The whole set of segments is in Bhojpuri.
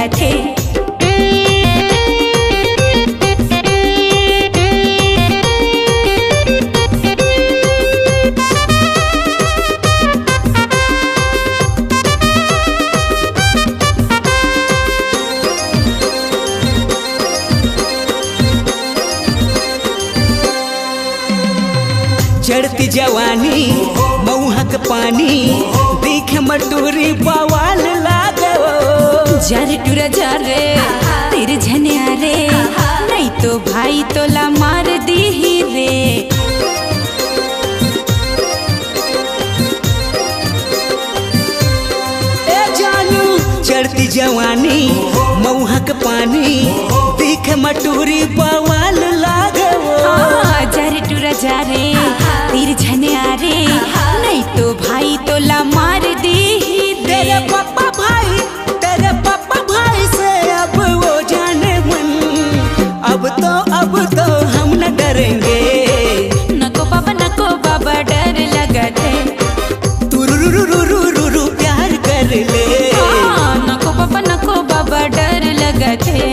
लगथे। चढ़ती जवानी मऊहक पानी देख मटूरी बवाल लागो। जर टुरा जा रे तेरे झनिया रे, नहीं तो भाई तोला मार दी ही रे। ए जानू चढ़ती जवानी मऊहक पानी देख मटूरी बवाल लागो। जर टुरा जा रे तेरे झनिया रे, नहीं तो भाई तोला मार दी ही रे। तेरे पापा भाई से अब वो जाने मन, अब तो हम न डरेंगे। नको बाबा डर लगथे। तुरुरुरुरुरुरु प्यार कर ले। नको बाबा डर लगथे।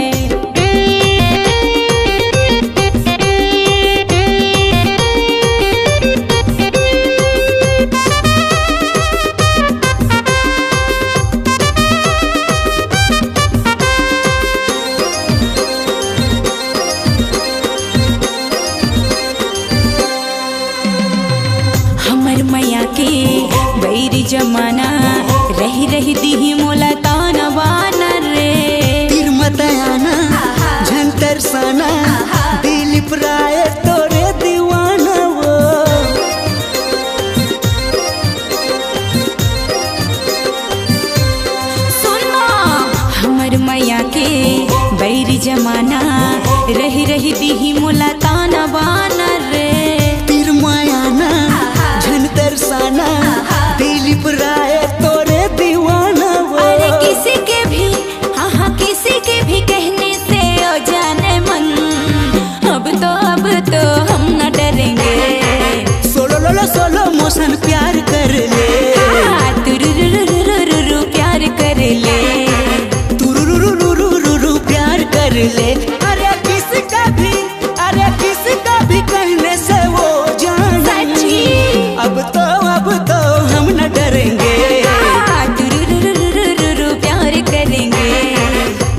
हमर मैया के बैरी जमाना रही रही दीही मोला ताना बाना रे। तीर मतयाना झंतर साना दिलीप राय तोरे दीवाना वो। सुनो हमर मैया के बैरी जमाना रही रही दीही मोला ताना बाना रे। तीर मायाना झंतर साना दिलीप राय तोरे दीवाना वो। अरे किसी के भी हाँ किसी के भी कहने से ओ जाने मन, अब तो हम न डरेंगे। सोलो मोशन प्यार कर ले। तुरुरुरुरुरुरु प्यार कर ले। तुरुरुरुरुरुरु प्यार कर ले। अरे किसी का भी कहने से वो जाने, अब तो हम न डरेंगे। तुरुरुरुरुरुरु प्यार करेंगे।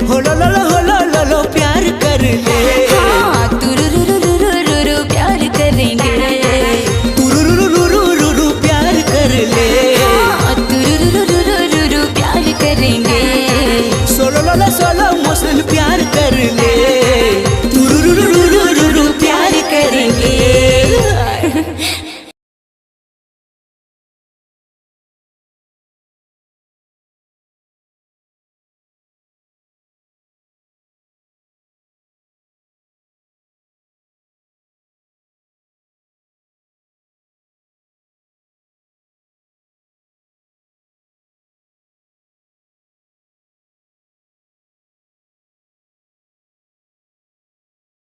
हो लो प्यार कर ले। तुरुरुरुरुरुरु प्यार करेंगे। तुरुरुरुरुरुरु प्यार कर ले। तुरुरुरुरुरुरु प्यार करेंगे। सोलो